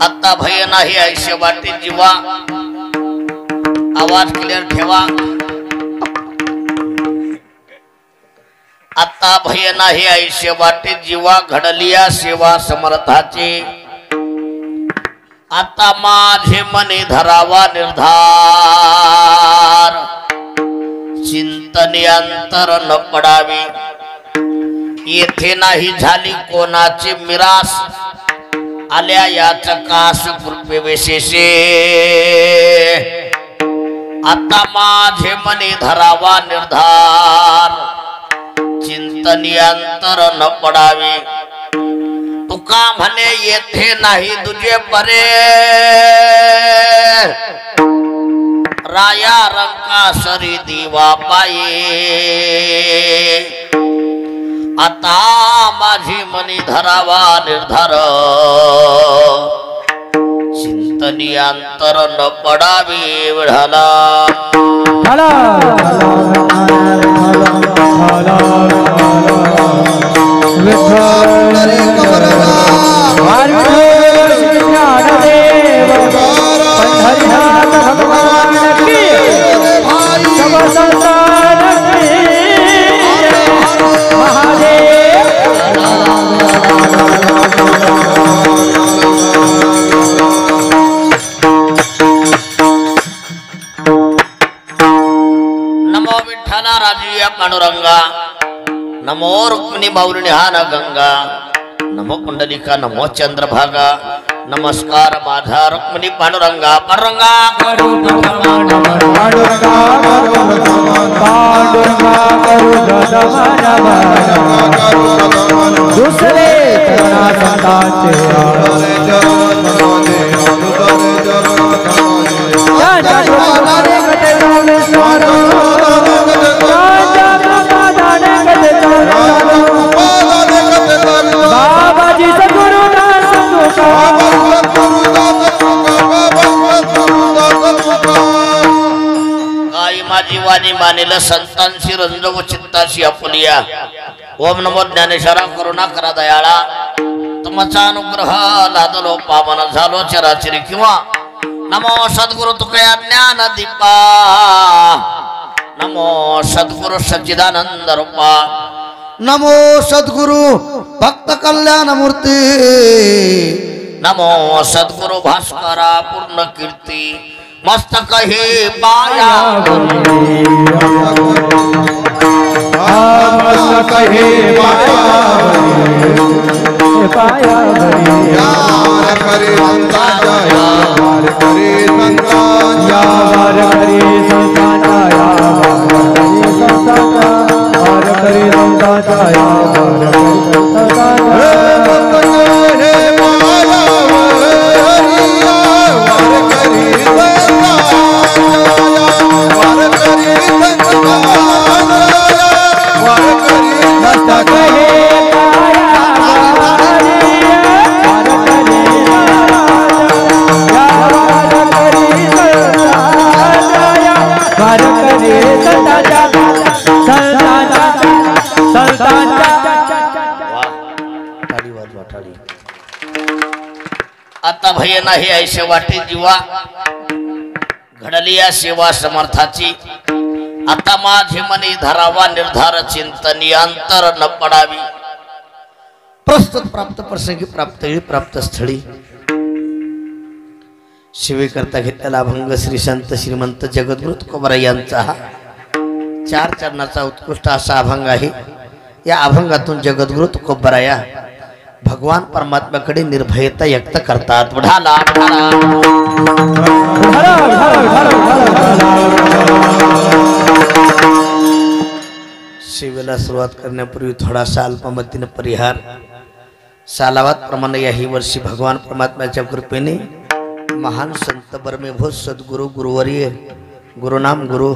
आता भय नाही आयुष्य वाटे जीवा, आवाज क्लिअर ठेवा। आता भय नाही आयुष्य वाटे जीवा, घडलिया सेवा समर्थाची। आता माझे मने धरावा निर्धार, चिंतने अंतर न पडावे। येथे नाही झाली कोणाची मिरास, आल्या याच कास कृपे विशेषे। आता माझे मने धरावा निर्धार, चिंतनी अंतर न पडावे। तुका म्हणे येथे नाही तुझे परे, राया रंका सरी दिवा पाये। आता माझी मनी धरावा निर्धार, चिंतनी अंतर न पडावे विढाला। नमो विठ्ठला राजीव पांडुरंगा, नमो रुक्मिणी माऊली हान गंगा, नमो पुंडलिका नमो चंद्रभागा। नमस्कार माझा रुक्मिणी पांडुरंगा। पांडुरंगा करू पांडुरंगा दुसरे बाबाजी गाई माझी वाणी मानेल संतांशी रंजव चित्ताशी आपुलिया। ओम नमो ज्ञानेश्वरा करुणा करा दयाळा, तुमचा अनुग्रह लादलो पावन झालो चराचरी किंवा। नमो सद्गुरु तुकया ज्ञान दीपा, नमो सद्गुरु सच्चिदानंद रूपा। नमो सद्गुरु भक्त कल्याण मूर्ती नमो सद्गुरु भास्करा पूर्ण कीर्ती मस्तक हे पाया मस्तक हे पाया यार करे संतांचा यार करे संतांचा यार करे संतांचा यार करे संतांचा यार आता भय नाही ऐसे वाटे जीवा घडली या सेवा समर्थाची आता माझे मनी धरावा निर्धार चिंतनी अंतर न पडावी प्रस्तुत प्राप्त प्रसंगी प्राप्त वेळी प्राप्त स्थळी शिवेकरता घेतलेला अभंग श्री संत श्रीमंत जगद्गुरु तुकोबाराय यांचा हा 4 चरणाचा उत्कृष्ट असा अभंग आहे। या अभंगातून जगद्गुरु तुकोबाराय भगवान परमात्म्याकडे निर्भयता व्यक्त करतात। बुढाला सेवेला सुरुवात करण्यापूर्वी थोडासा अल्पमतीने परिहार सालावात प्रमाणे याही वर्षी भगवान परमात्म्याच्या कृपेने महान संत बरमेभूत सद्गुरु गुरुवर्य गुरुनाम गुरु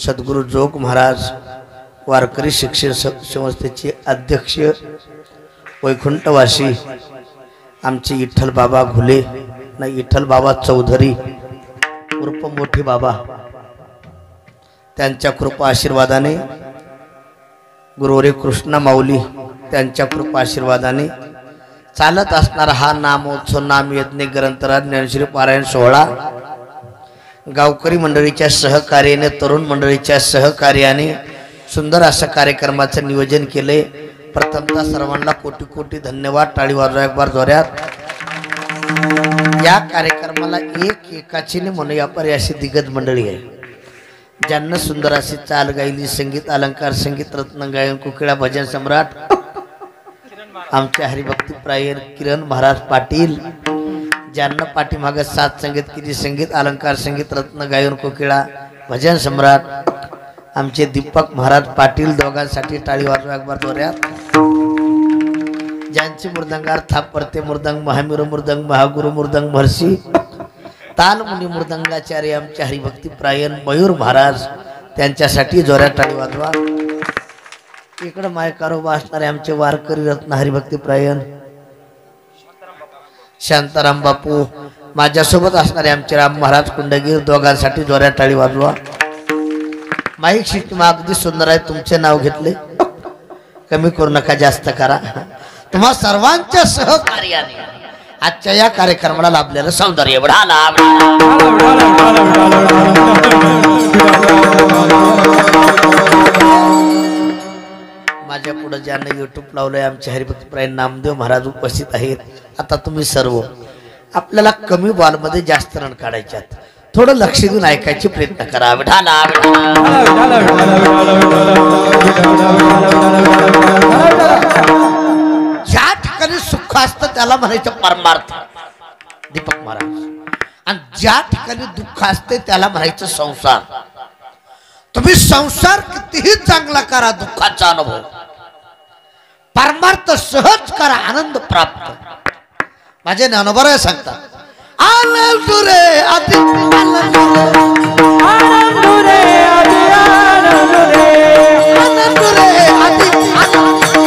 सद्गुरु जोग महाराज वारकरी शिक्षण संस्थेचे अध्यक्ष वैकुंठवासी आमचे विठ्ठल बाबा घुले ना विठ्ठल बाबा चौधरी उर्फ मोठी बाबा त्यांच्या कृपा आशीर्वादाने गुरुवर्य कृष्ण माऊली त्यांच्या कृपा आशीर्वादाने चालत असणारा हा नामोत्सव नाम यज्ञ ग्रंथराज ज्ञानश्री पारायण सोहळा गावकरी मंडळीच्या सहकार्याने तरुण मंडळीच्या सहकार्याने सुंदर अशा कार्यक्रमाचं नियोजन केले। प्रथमतः सर्वांना कोटी कोटी धन्यवाद। टाळी वाजवा एक बार जोरात। या कार्यक्रमाला एकाचीने म्हणूया पर्याय अशी दिग्गज मंडळी आहे ज्यांना सुंदर अशी चाल गायली संगीत अलंकार संगीत रत्न गायन कुकिळा भजन सम्राट आमचे हरिभक्ती प्रायण किरण महाराज पाटील ज्यांना पाठीमागे सात संगीत किती संगीत अलंकार संगीत रत्न गायन कोकिळा भजन सम्राट आमचे दीपक महाराज पाटील दोघांसाठी टाळी वाजवा एक बार जोरात। ज्यांचे मृदंगार थापरते मृदंग महामीर मृदंग महागुरु मृदंग महर्षी तालमुनी मृदंगाचार्य आमचे हरिभक्ती प्रायण मयूर महाराज त्यांच्यासाठी जोरात टाळी वाजवा। इकडे मायकारोबा असणारे आमचे वारकरी रत्न हरिभक्ती प्रायण शांताराम बापू माझ्यासोबत असणारे आमचे राम महाराज कुंडगीर दोघांसाठी जोरात टाळी वाजवा। माईक सिस्टम अगदी सुंदर आहे तुमचे नाव घेतले कमी करू नका जास्त करा। तुम्हा सर्वांच्या सहकार्याने आजच्या या कार्यक्रमाला लाभलेलं सौंदर्य बढाला। माझ्या पुढे ज्यांना युट्यूब लावलंय आमचे हरिभक्त प्रायण नामदेव महाराज उपस्थित आहेत। आता तुम्ही सर्व आपल्याला कमी बॉलमध्ये जास्त रन काढायच्यात थोडं लक्ष देऊन ऐकायचे प्रयत्न करा। विठाला ज्या ठिकाणी सुख असतं त्याला म्हणायचं परमार्थ दीपक महाराज आणि ज्या ठिकाणी दुःख असते त्याला म्हणायचं संसार। तुम्ही संसार कितीही चांगला करा दुःखाचा अनुभव परमार्थ सहज करा आनंद प्राप्त। माझे ज्ञानोबा सांगतात आनंद रे आदि आनंद रे आदि आनंद रे आनंद रे आदि आनंद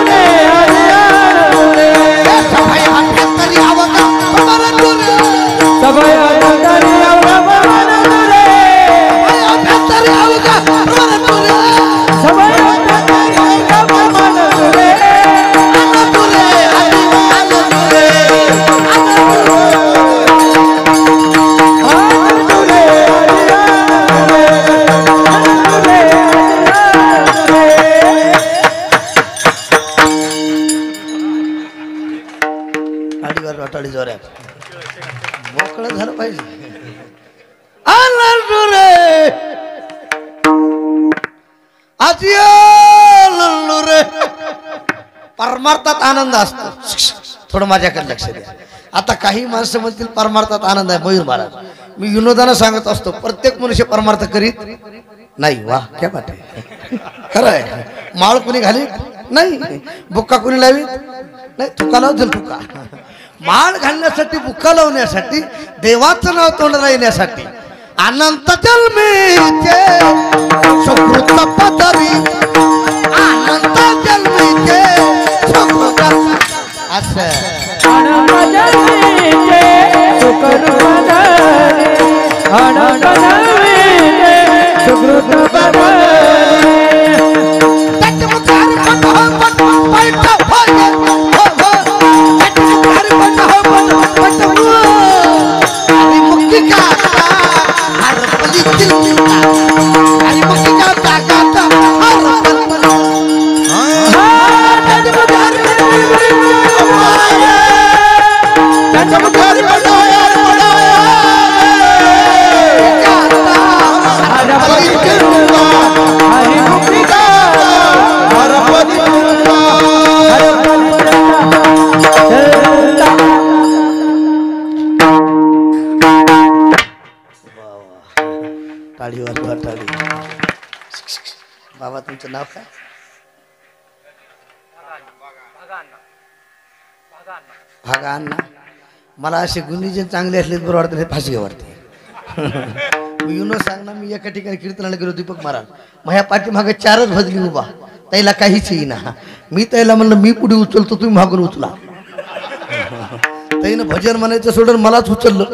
रे आदि आनंद रे सभा अंतरी आवगा आनंद रे सभा अंतरी आवगा आनंद रे अंतरी आवगा आनंद रे सभा अंतरी आवगा आनंद रे आनंद रे आदि आनंद रे टाळीवर वाटाळी जोऱ्यात मोकळं झालं पाहिजे. रे परमार्थात आनंद असतो. थोडं माझ्याकडे लक्ष द्या. आता काही माणसं म्हणतील परमार्थात आनंद आहे. मयूर महाराज मी विनोदानं सांगत असतो प्रत्येक मनुष्य परमार्थ करीत नाही. वा क्या बात आहे. खरं आहे. माळ कोणी घालीत नाही. बुक्का कोणी लावीत नाही. तुका लावतील तुका. माळ घालण्यासाठी बुक्का लावण्यासाठी देवाचं नाव तोंडाला येण्यासाठी अनंत जन्मीचे सुकृत पदरी अनंत जन्मीचे सुकृत असं अनंत जन्मीचे सुकृत पदरी अनंत जन्मीचे सुकृत पदरी बाबा तुमचं नाव काय? भागा अण्णा. मला असे गुन्हेजन चांगले असले बरं वाटतं. हे फाशी वाटते. मी युनो सांग ना मी एका ठिकाणी कीर्तनाला गेलो दीपक महाराज माझ्या पाठीमागे 4च भजली उभा. त्याला काहीच येईना. मी त्याला म्हणलं मी पुढे उचलतो तुम्ही मागून उचला. त्यानं भजन म्हणायचं सोडून मलाच उचललं.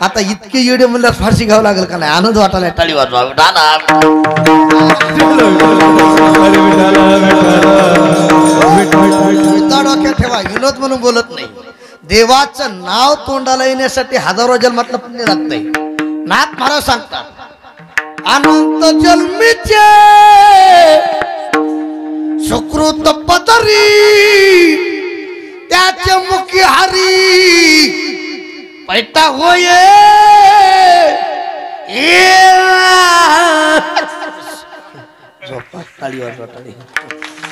आता इतके येडे म्हणल्यावर फारशी घ्यावं लागेल का नाही. आनंद वाटायला टाळी वाजवा. डोक्यात ठेवा विनोद म्हणून बोलत नाही. देवाचं नाव तोंडाला येण्यासाठी हजारो जन्मातलं पुण्य लागतंय. नाथ महाराज सांगतात अनंत जन्मीचे सुकृत पदरी त्याचे मुखी हरी पैटा होये.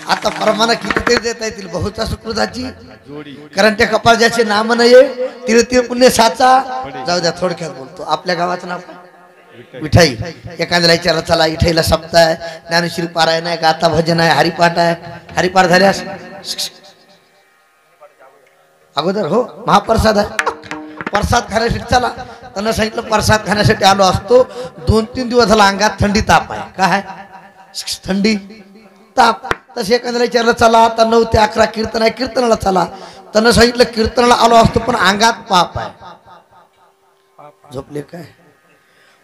आता प्रमाण कितीतरी देता येतील बहुता सुकृताची कारण त्या कपाळाचे नाम नाहीये. तिळ तिळ पुण्य साचा. जाऊ द्या थोडक्यात बोलतो. आपल्या गावाचं नाव विठाई. एखाद्याला विचारला चला इठाईला सप्ताह आहे ज्ञानेश्वरी पारायण आहे गाथा भजन आहे हरिपाठ आहे. हरिपाठ झाल्यास अगोदर हो महाप्रसाद आहे. प्रसाद खाण्यासाठी चला. त्यांना सांगितलं प्रसाद खाण्यासाठी आलो असतो. 2-3 दिवस झाला अंगात थंडी ताप आहे. काय थंडी ताप. तसे एखाद्याला विचारलं चला आता 9 ते 11 कीर्तन आहे कीर्तनाला चला. त्यांना सांगितलं कीर्तनाला आलो असतो पण अंगात पाप आहे. झोपले काय.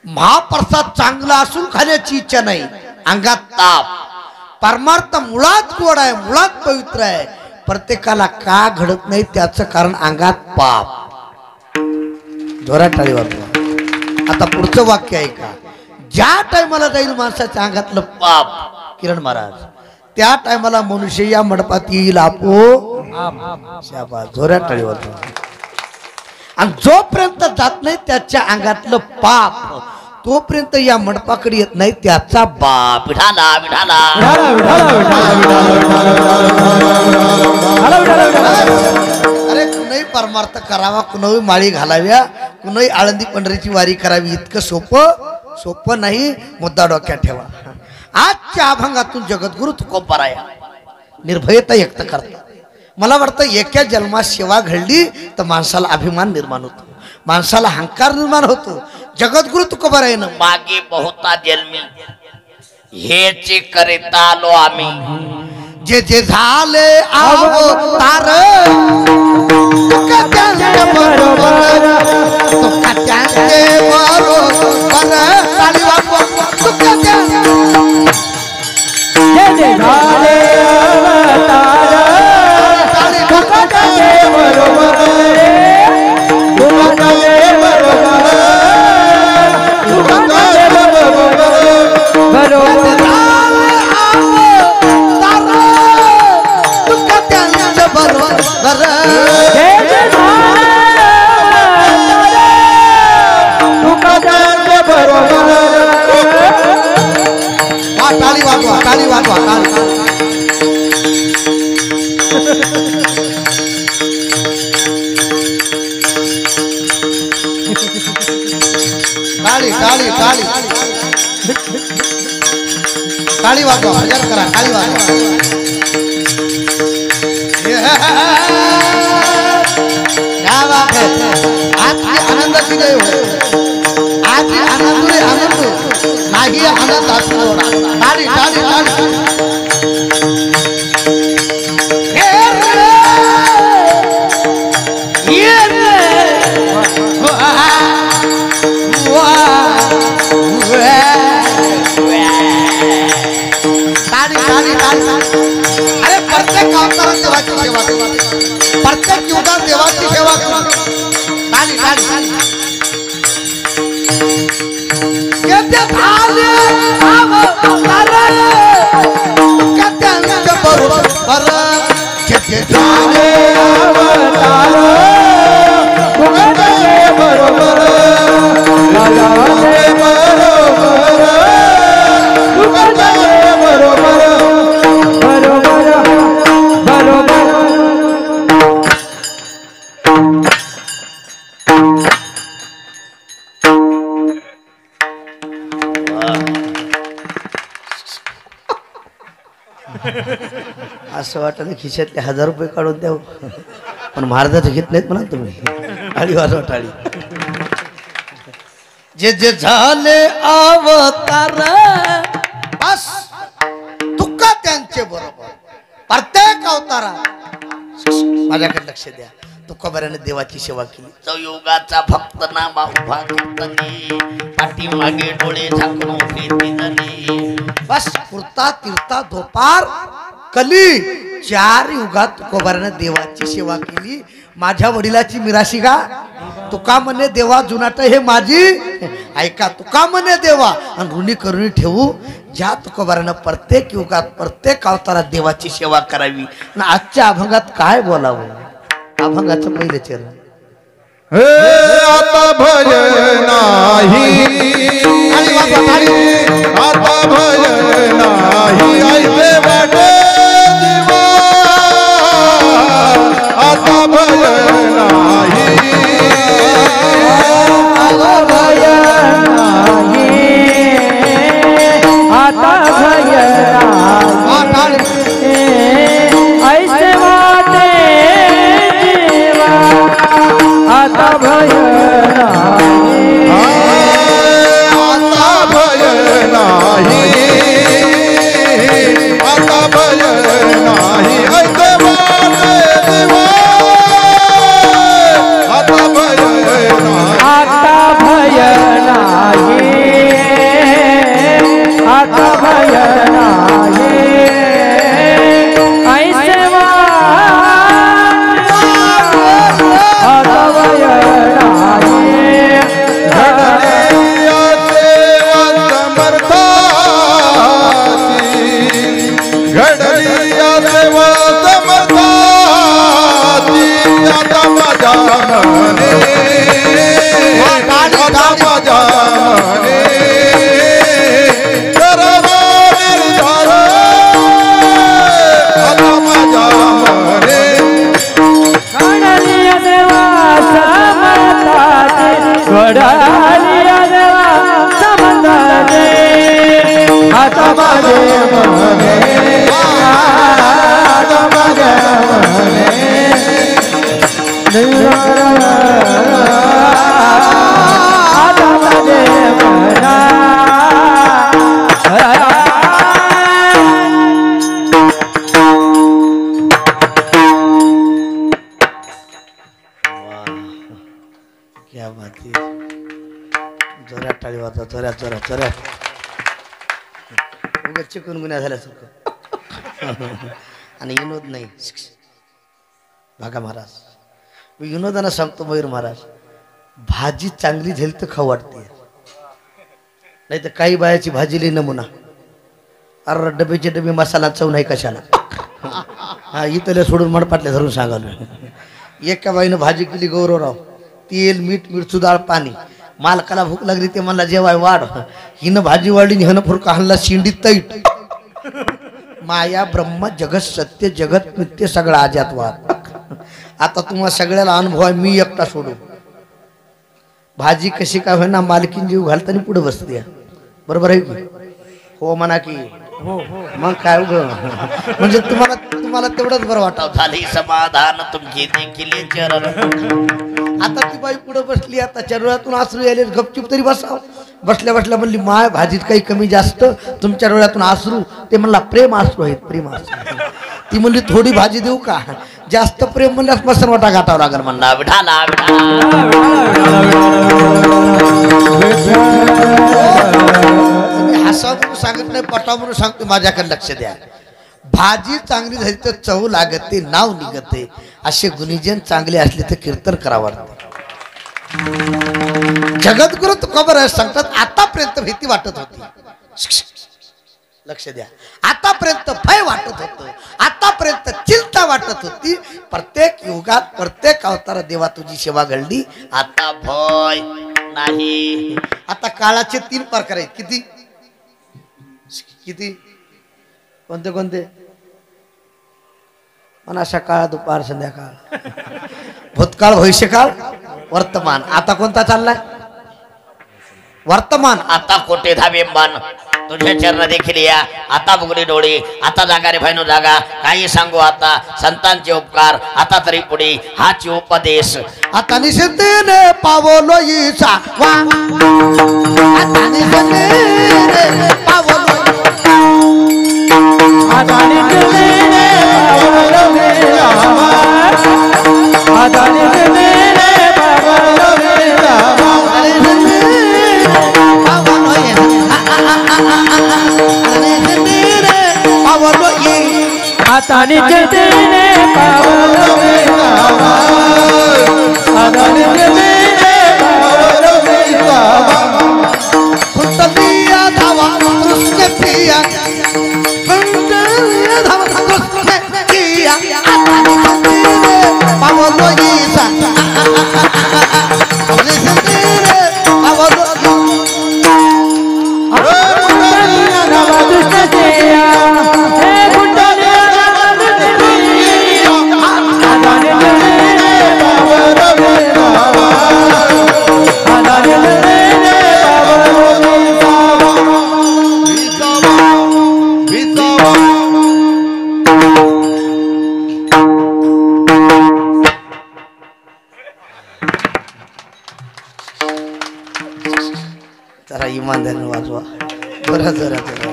महाप्रसाद चांगला असून खाण्याची इच्छा नाही. अंगात ताप. परमार्थ मुळात गोड आहे मुळात पवित्र आहे. प्रत्येकाला का घडत नाही त्याचं कारण अंगात पाप. जोरात टाळी वाजवा. आता पुढचं वाक्य आहे का. ज्या टायमाला जाईल माणसाच्या अंगातलं पाप किरण महाराज त्या टायमाला मनुष्य या मंडपात येईल आपोआप. जोरात टाळी वाजवा. आणि जोपर्यंत जात नाही त्याच्या अंगातलं पाप तोपर्यंत या मंडपाकडे येत नाही त्याचा बाप. विठाला विठाला अरे कुणाही परमार्थ करावा कुणाही माळी घालाव्या कुणाही आळंदी पंढरीची वारी करावी इतकं सोपं नाही. मुद्दा डोक्यात ठेवा. आजच्या अभंगातून जगद्गुरु तुकोबाराया निर्भयता व्यक्त करतात. मला वाटतं एका जन्मात सेवा घडली तर माणसाला अभिमान निर्माण होतो. माणसाला अहंकार निर्माण होतो. जगद्गुरु तुकोबारायानं मागे बहुता जन्मी हेचे करिता आलो आम्ही. जे जे झाले अवतार तुका बरोबर तुका त्यांचे बरोबर ताली वाजवा. तुका जे झाले अवतार तुका त्यांचे बरोबर तुका त्यांचे बरोबर तुका त्यांचे बरोबर तुका त्यांचे बरोबर टाळी टाळी टाळी टाळी वाजवा हजार करा टाळी वाजवा क्या बात है आज की आनंदाची देव आज आनंद आनंद नाही आनंद असतो टाळी टाळी टाळी अरे प्रत्येक अवतारात देवाची सेवा प्रत्येक युगात देवाची सेवा टाळी टाळी असं वाटतं खिशातले 1000 रुपये काढून द्याव पण महाराजाचं घेत नाहीत म्हणा तुम्ही टाळी वाजवा टाळी जे जे झाले अवतार बस तुका त्यांचे बरोबर प्रत्येक अवतारा माझ्याकडे लक्ष द्या तुकोबाराने देवाची सेवा केली चौयुगाचा भक्त नामा उभा कीर्तनी पाठीमागे डोळे झाकून उभे तिजनी बस कुर्ता तीर्था धोपार कली 4 युगात तुकोबाराने देवाची सेवा केली माझ्या वडिलाची मिराशी का तुका म्हणे देवा जुनाट हे माझी ऐका तुका म्हणे देवा आणि ऋणी करुणी ठेवू ज्या तुकोबाराने प्रत्येक युगात प्रत्येक अवतारात देवाची सेवा करावी आणि आजच्या अभंगात काय बोलावं अभंगाचं पहिले चरण आता भय नाही आता भय नाही ऐसे वाटे दिवा आता भय नाही आता भय नाही आता भय ऐसे वाटे दिवा आता भय आता भय नाही आता भय नाही ऐसे वाटे दिवा आता भय नाही आता भय नाही आता भय नाही ऐसे क्या बात है जोरात टाळी वाजवा जोरात जोरात जोरात उगाच चिकनगुन्या झाल्यासारखं आणि विनोद नाही बघा महाराज मी विनोदानं सांगतो मयूर महाराज भाजी चांगली झाली तर खाऊ वाटते नाही तर काही बायाची भाजी लई नमुना अरे डबेचे डबे मसाला चव नाही कशाला हा इथल्या सोडून मडपाटल्या धरून सांगालो एका बाईनं भाजी केली गौरवराव तेल मीठ मिरचू डाळ पाणी मालकाला भूक लागली ते मला जेवाय वाढ हिनं भाजी वाढली हिनं फुरका हल्ला शिंडीत तैट माया ब्रह्म जगत सत्य जगत मिथ्य सगळं अजातवाद. आता तुम्हाला सगळ्याला अनुभव आहे. मी एकटा सोडू भाजी कशी काय होईना मालकीन जीव घालताना पुढे बसते. बरोबर आहे की हो म्हणा की हो मग काय उघड म्हणजे तुम्हाला तेवढंच बरं वाटावं. झाली समाधान तुमची देखील चरण. आता ती बाई पुढे बसली. आता चरणातून आसरू आले. गपचूप तरी बसाव. बसल्या बसल्या म्हणली माय भाजीत काही कमी जास्त तुमच्या डोळ्यातून आसरू. ते म्हणला प्रेम आसरू आहेत प्रेम आसरू. ती म्हणली थोडी भाजी देऊ का. जास्त प्रेम म्हणल्यास मसन वाटा गाठावं लागेल म्हणला. विठाला तुम्ही हसा म्हणून सांगत नाही पटाव म्हणून सांगतो. माझ्याकडे लक्ष द्या. भाजी चांगली झाली तर चव लागते नाव निघते. असे गुणीजन चांगले असले तर कीर्तन करावं लागते. जगद्गुरु तुकोबराय सांगतात आतापर्यंत भीती वाटत होती. लक्ष द्या. आतापर्यंत भय वाटत होतं. आतापर्यंत चिंता वाटत होती. प्रत्येक युगात प्रत्येक अवतार देवा तुझी सेवा घडली. आता भय नाही. आता काळाचे 3 प्रकार आहेत. किती किती कोणते कोणते पण सकाळ दुपार संध्याकाळ भूतकाळ भविष्यकाळ वर्तमान. आता कोणता चाललाय वर्तमान. आता कोटे धाबे मान तुझ्या चरण देखील या. आता बुगडी डोळे. आता जागा रे भाईनो जागा. काही सांगू आता संतांचे उपकार. आता तरी पुढे हाची उपदेश. आता निश्चितीने पावलो ईसा वा. आता निश्चितीने पावलो आता निश्चितीने पावलो आता निश्चितीने पावलो आता निश्चितीने पावलो आता निश्चितीने पावलो कुंडलिया धावा कृष्ण प्रिया कुंडलिया धावा कृष्ण प्रिया आता निश्चितीने पावलो ईसा निश्चितीने पावलो जरा इमानदारीने वाजवा. बरं जरा जरा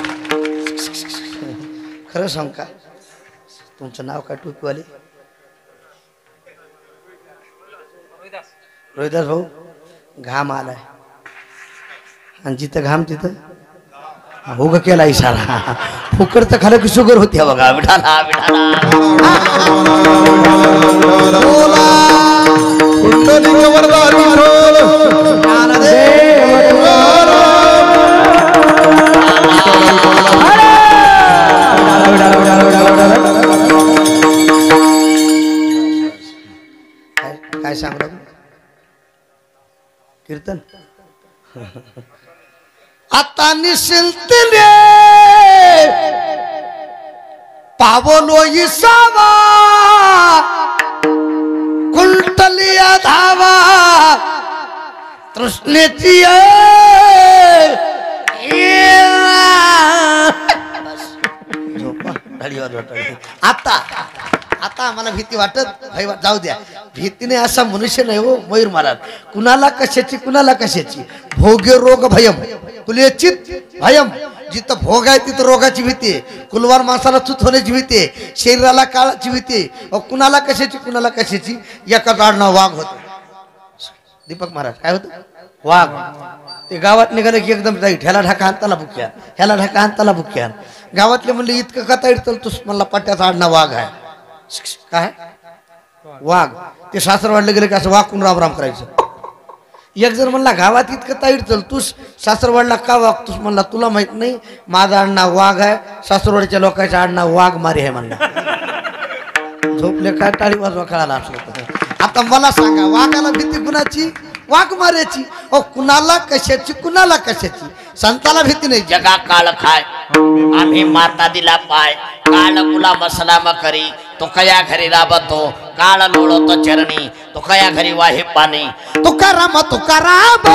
खरं सांग का तुमचं नाव काय टोपीवाले. रोहिदास भाऊ घाम आलाय आणि जिथं घाम तिथं हो ग केला इशारा. फुकर तर खालं की शुगर होती बघा. विठाला विठाला कुंडलिक वरदानी काय सांगलं कीर्तन. आता निशिंतले पावलो इसावा कुंटलिया धावा तृष्णेची आता आता आम्हाला भीती वाटत भाई जाऊ द्या. भीतीने असा मनुष्य नाही हो मयूर महाराज. कुणाला कशाची कुणाला कशाची. भोग्य रोग भयम कुलेचित भयम. जिथं भोग आहे तिथं रोगाची भीती आहे. कुलवार माणसाला चूत होण्याची भीती आहे. शरीराला काळाची भीती आहे. कुणाला कशाची कुणाला कशाची. एका जाडणं वाघ होत. दीपक महाराज काय होतं वाघ. ते गावात निघाले की एकदम जाईल. ह्याला ढाका आणताला बुक्या ह्याला ढाका आणताला बुक्या. गावातले म्हणले इतकं का ताईड चलतोस. म्हणला पट्ट्याचा आडणा वाघ आहे. काय वाघ. ते सासरवाडला गेले की असं वाकून राम राम करायचं. एक जण म्हणला गावात इतकं ताईड चलतोस सासरवाडला का वागतोस. म्हणला तुला माहित नाही माझा आडनाव वाघ आहे. सासरवाडच्या लोकांच्या आडनाव वाघ मारी आहे म्हणला. झोपले काय टाळी वाजवा कळाला असलं. आता मला सांगा वाघाला भीती कुणाची वाघ मारायची. कुणाला कशाची कुणाला कशाची. संताला भीती नाही. जगा काळ खाय आम्ही माता दिला पाय. काळ गुलाम सलाम करी तो कया घरी राबतो काळ लोळतो चरणी तो कया घरी वाहे पाणी तुकाराम तुकाराम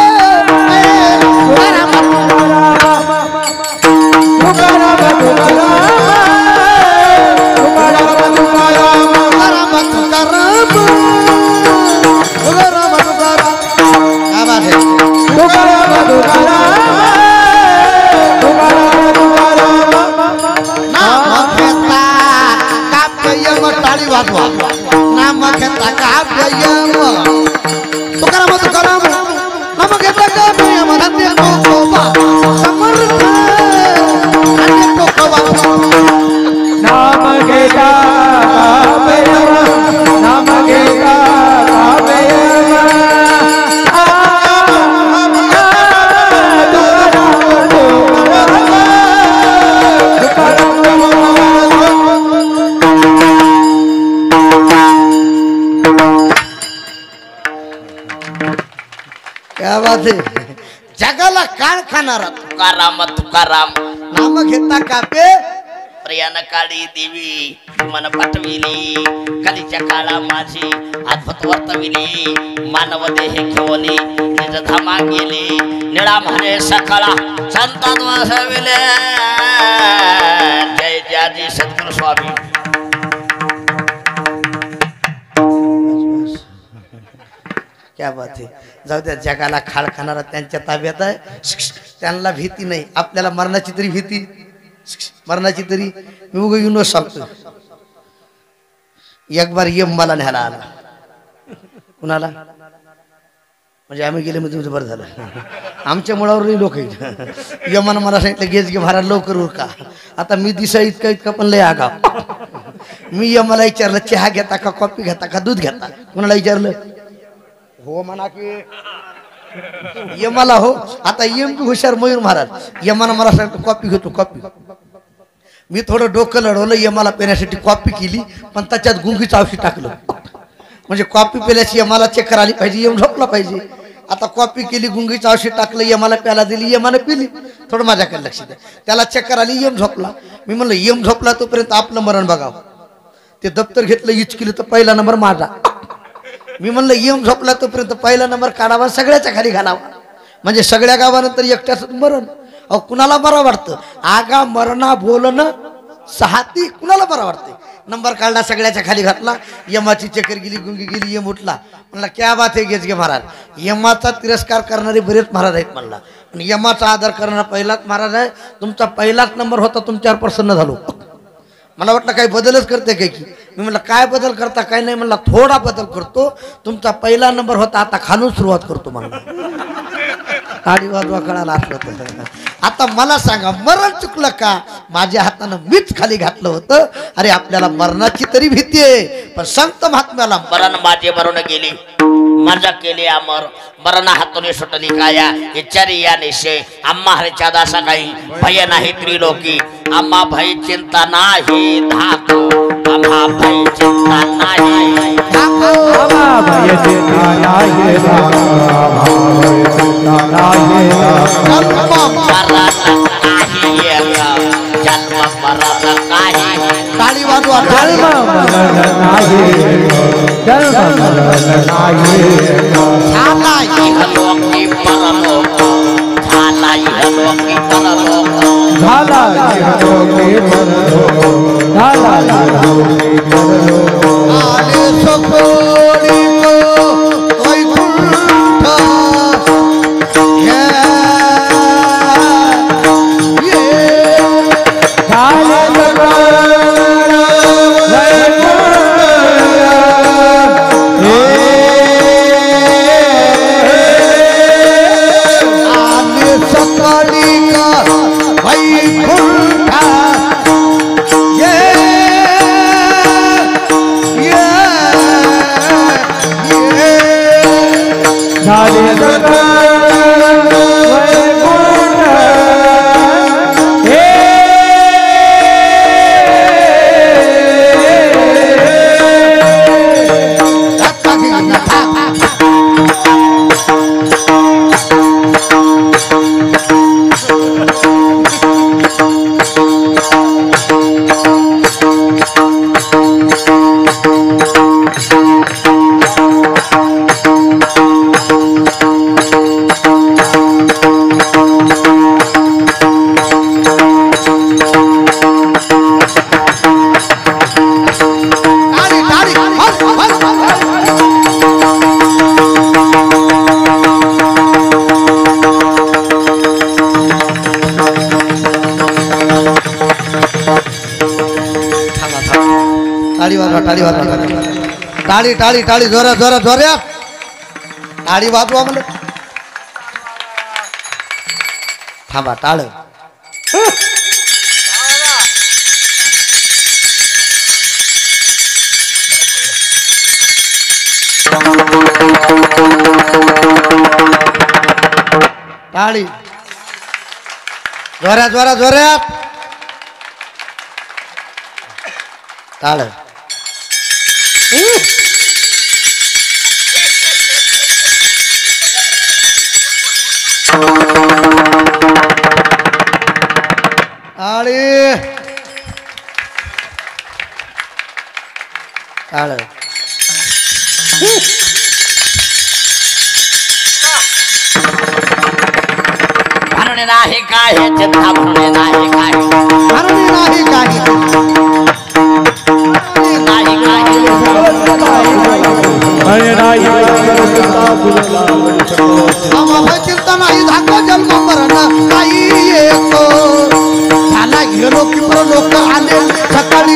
टाळी वाजवा नाम घेता काव्य यम तुकाराम तुकाराम नाम घेता काव्य यम धन्य कोबा समर्थ धन्य कोबा नाम घेता काव्य यम नाम घेता काव्य क्या बात है जगाला काळ खाणारा तुकाराम तुकाराम नाम घेता काव्य प्रियान काळी देवी मन पाठविली कधीच्या काळा माझी अद्भुत वर्तविली मानव देह घेवली निज धामा गेली निळा म्हणे सकाळा संतात वासविले जय जयाजी सद्गुरु स्वामी क्या बात आहे जाऊ द्या जगाला खाळ खाणारा त्यांच्या ताब्यात आहे त्यांना भीती नाही आपल्याला मरणाची तरी भीती मरणाची तरी मी उगा येऊन सांगतो एक बार यम मला न्यायला आला कुणाला म्हणजे आम्ही गेले म्हणजे बरं झालं आमच्या मुळावरही लोक आहेत यमानं मला सांगितलं गेज घे भारा लवकर उरका आता मी दिसा इतका इतका पण लय आगा मी यमाला विचारलं चहा घेता का कॉफी घेता का दूध घेता कुणाला विचारलं हो म्हणा की यमाला हो आता यम बी हुशार मयूर महाराज यमानं मला सांगतो कॉपी घेतो कॉपी मी थोडं डोकं लढवलं यमाला पिण्यासाठी कॉपी केली पण त्याच्यात गुंगीचं औषध टाकलं म्हणजे कॉपी पिल्याची यमाला चक्कर आली पाहिजे यम झोपला पाहिजे आता कॉपी केली गुंगीचं औषध टाकलं यमाला प्याला दिली यमानं पिली थोडं माझ्याकडे लक्ष द्या त्याला चक्कर आली यम झोपला मी म्हणलं यम झोपला तोपर्यंत आपलं मरण बघावं ते दप्तर घेतलं इच केलं तर पहिला नंबर माझा मी म्हणलं यम झोपला तोपर्यंत पहिला नंबर काढावा सगळ्याच्या खाली घालावा म्हणजे सगळ्या गावानंतर एकट्याच मरण अहो कुणाला बरं वाटतं आगा मरणा बोलणं सहाती कुणाला बरं वाटते नंबर काढला सगळ्याच्या खाली घातला यमाची चक्कर गेली गुंगी गेली यम उठला म्हणला क्या बात आहे गेजगे महाराज यमाचा तिरस्कार करणारे बरेच महाराज आहेत म्हणला पण यमाचा आदर करणारा पहिलाच महाराज आहे तुमचा पहिलाच नंबर होता तुमच्यावर प्रसन्न झालो मला वाटलं काही बदलच करते काय की मी म्हणलं काय बदल करता काय नाही म्हणला थोडा बदल करतो तुमचा पहिला नंबर होता आता खालून सुरुवात करतो म्हणला टाळी वाजवा कळाला असलं आता मला सांगा मरण चुकलं का माझ्या हातानं मीच खाली घातलं होतं अरे आपल्याला मरणाची तरी भीती आहे पण संत महात्म्याला मरण माझे मरून गेली मजा केली अमर मरण हातून सुटली काया इचारी या निशे आम्हा हरेच्या दासा काही भय नाही त्रिलोकी आम्हा भय चिंता नाही धाको आम्हा भय चिंता नाही आम्हा भय चिंता नाही जन्म मरण काही टाळी वाजवा जन्म मरण नाही जन्म मरण नाही इहलोकी परलोक झाला इहलोकी परलोक झाला इहलोकी परलोक झाला इहलोकी परलोक आले सकोडी वैकुंठ टाळी वाजवा टाळी टाळी टाळी जोरात जोरात जोरात टाळी वाजवा म्हणलं थांबा टाळ टाळी जोरात जोरात जोरात टाळ टाळी टाळ म्हणणे नाही काय चिंता म्हणणे नाही काय नाही काही नाही काय चिंता नाही धाको जन्म मरण काही येतो त्याला गेलो की लोक आले सकाळी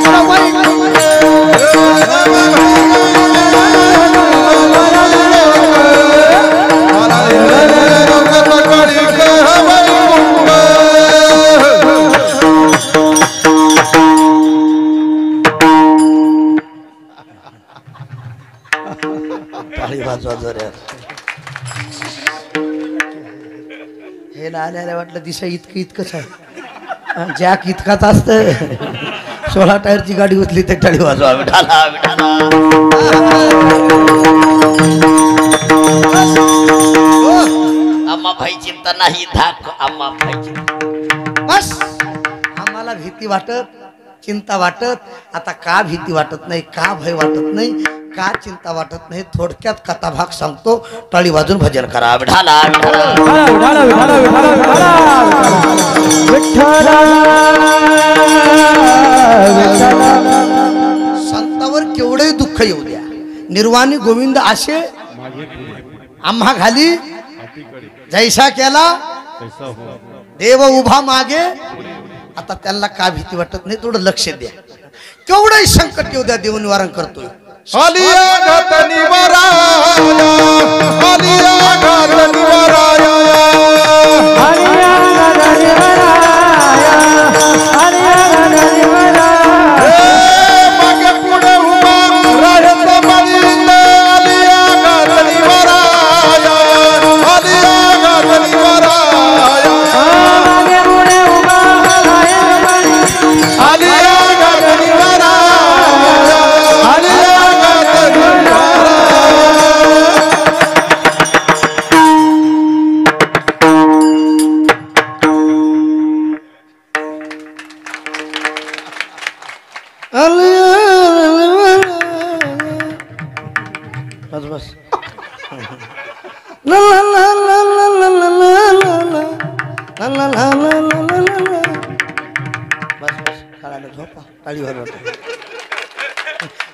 टाळी वाजवा जोरात हे आल्या वाटलं दिशा इतकं इतकंच आहे जॅक इतकाच असत 16 टायरची गाडी उचली ते टाळी वाजवा विठाला विठाला आम्हा भाई चिंता नाही धाक आम्हा भाई चिंता बस आम्हाला भीती वाटत चिंता वाटत आता का भीती वाटत नाही का भय वाटत नाही का चिंता वाटत नाही थोडक्यात कथा भाग सांगतो टाळी वाजून भजन करा विठाला संतावर केवढे दुःख येऊ द्या निर्वाणी गोविंद असे आम्हा घाली जैसा केला देव उभा मागे आता त्यांना का भीती वाटत नाही थोडं लक्ष द्या केवढे संकट येऊ द्या देव निवारण करतोय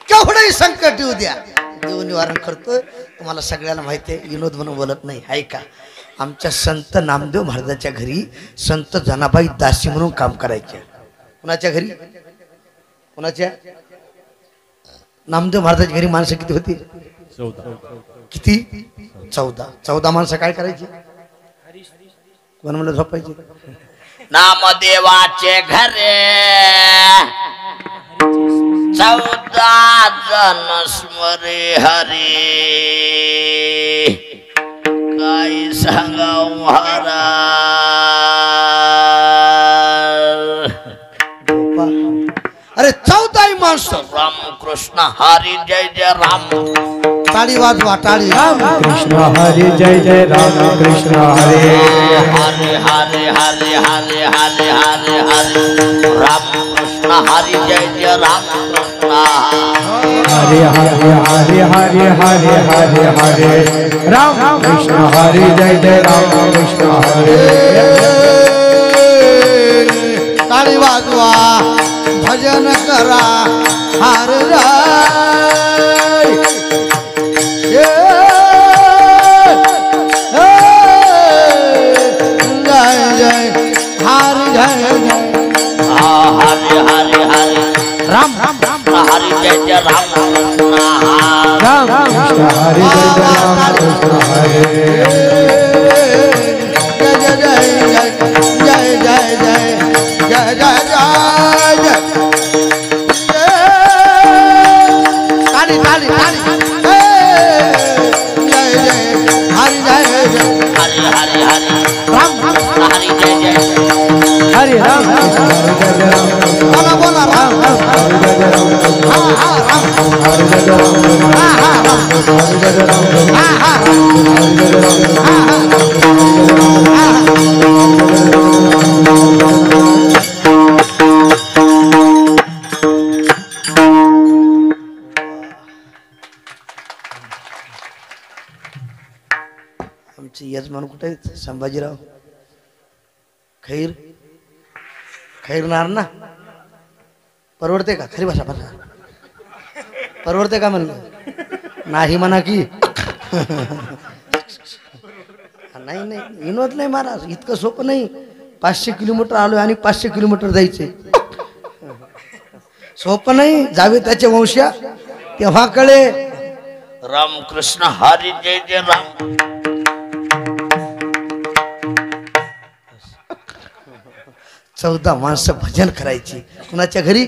केवढंही संकट येऊ द्या देव निवारण करतोय तुम्हाला सगळ्याला माहिती आहे विनोद म्हणून बोलत नाही आहे का आमच्या संत नामदेव महाराजांच्या घरी संत जनाबाई दासी म्हणून काम करायचे कुणाच्या घरी कुणाच्या नामदेव महाराजांच्या घरी माणसं किती होती 14 किती 14 माणसं काय करायची कोण म्हणलं झोपायची नामदेवाचे घरे 14 जण स्मरे हरी काय सांगाव महाराज अरे 14 माणसं राम कृष्ण हरी जय जय राम टाळी वाजवा टाळी राम कृष्ण हरे जय जय राम कृष्ण हरे हरे हरे हरे हरे हरे हरे हरे राम कृष्ण हरी जय जय राम कृष्ण हरे हरे हरे हरे हरे हरे हरे राम कृष्ण हरे जय जय राम कृष्ण हरे टाळी वाजवा भजन करा हार जय जय हार जय हरे हरे हरे राम राम राम हरी जय जय राम हरे जय जय राम कृष्ण हरे जय जय जय जय जय जय जय जय जय ताली ताली ताली जय जय हरि जय जय हरे हरे हरे राम हरे जय जय हरे राम कृष्ण हरे जय जय राम बोला बोला राम हरे जय जय राम हाँ हाँ राम हरे जय जय राम हाँ हाँ राम हरे जय जय राम हाँ हाँ हरे जय जय राम आमचे यजमान कुठे आहेत संभाजीराव खैर खैरनार ना परवडते का खरी भाषा भाषा परवडते का म्हणलं नाही म्हणा की नाही नाही विनोद नाही महाराज इतकं सोपं नाही 500 किलोमीटर आलोय आणि 500 किलोमीटर जायचे सोपं नाही जावे त्याचे वंशा तेव्हा कळे रामकृष्ण हरी जय जय राम 14 माणसं भजन करायची कुणाच्या घरी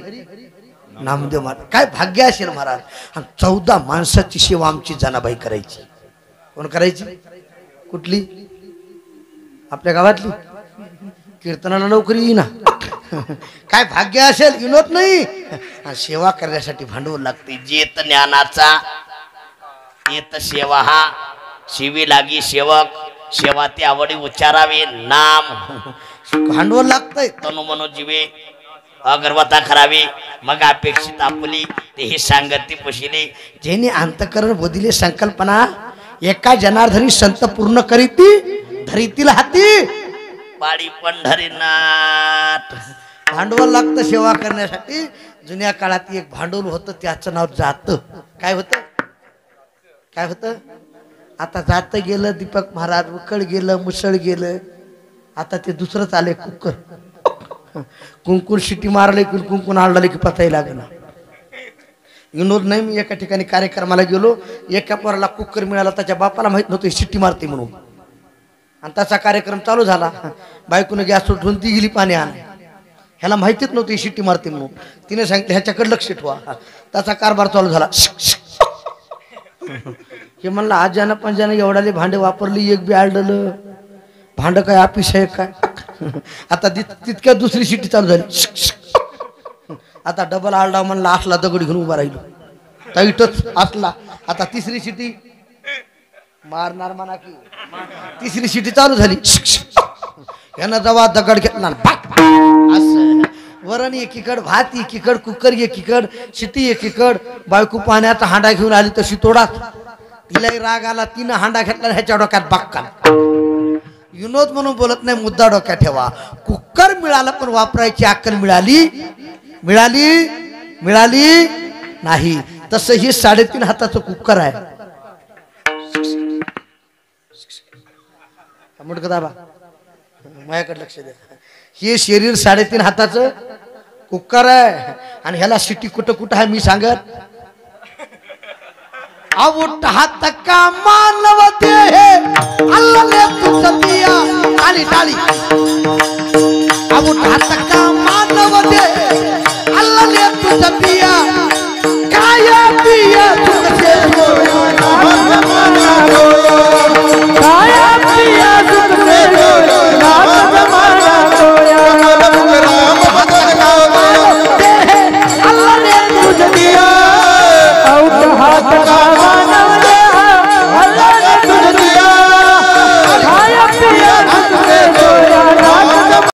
नामदेव महाराज काय भाग्य असेल महाराज आणि 14 माणसाची सेवा आमची जनाबाई करायची कोण करायची कुठली आपल्या गावातली कीर्तनाला लवकर येईना काय भाग्य असेल विनोद नाही सेवा करण्यासाठी भांडवल लागते जेत ज्ञानाचा येत सेवा हा शिवी लागी सेवक सेवा ते आवडी उच्चारावे नाम भांडवल लागतंय तनु मनो जीवे अगरवता करावी मग अपेक्षित आपली तेही सांगती पशिले ज्यांनी अंतकरण बोधिले संकल्पना एका जनार्दनी संत पूर्ण करीती धरीतील हाती पाडी पंढरीनाथ भांडवल लागतं सेवा करण्यासाठी जुन्या काळात एक भांडवल होतं त्याचं नाव जात काय होतं काय होतं आता जात गेलं दीपक महाराज उकळ गेलं मुसळ गेलं आता ते दुसरंच आले कुकर कुंकून शिटी मारले की कुंकून आळले की पताही लागला विनोद नाही मी एका ठिकाणी कार्यक्रमाला गेलो एका पोराला कुकर मिळाला त्याच्या बापाला माहित नव्हतं शिट्टी मारते म्हणून आणि त्याचा कार्यक्रम चालू झाला बायकोने गॅस उठवून ती गेली पाणी आण ह्याला माहितीच नव्हती शिट्टी मारते म्हणून तिने सांगितलं ह्याच्याकडे लक्ष ठेवा त्याचा कारभार चालू झाला हे म्हणलं आज्यानं पंजानं एवढाले भांडे वापरली एक बी आळडलं भांड काय ऑफिस आहे काय आता तितक्या दुसरी शिट्टी चालू झाली आता डबल आळडा म्हणला असला दगड घेऊन उभा राहिलो टाईटच असला आता तिसरी शिटी मारणार म्हणा की तिसरी शिटी चालू झाली यानं जेव्हा दगड घेतला असं वरण एकीकड भात एकीकड कुकर एकीकड शिटी एकीकड बायको पाण्याचा हांडा घेऊन आली तशी तोडा तिलाही राग आला तिनं हांडा घेतला ह्याच्या डोक्यात बाक्का विनोद म्हणून बोलत नाही मुद्दा डोक्यात ठेवा कुकर मिळाला पण वापरायची अक्कल मिळाली मिळाली मिळाली नाही तसं हे 3.5 हाताचं कुकर आहे मुडक दाबा माझ्याकडे लक्ष द्या हे शरीर 3.5 हाताचं कुकर आहे आणि ह्याला शिटी कुठं कुठं आहे मी सांगत अवुट हात का मानव देहे अल्लाह ने तुझ दिया ताली ताली अवुट हात का मानव देहे अल्लाह ने तुझ दिया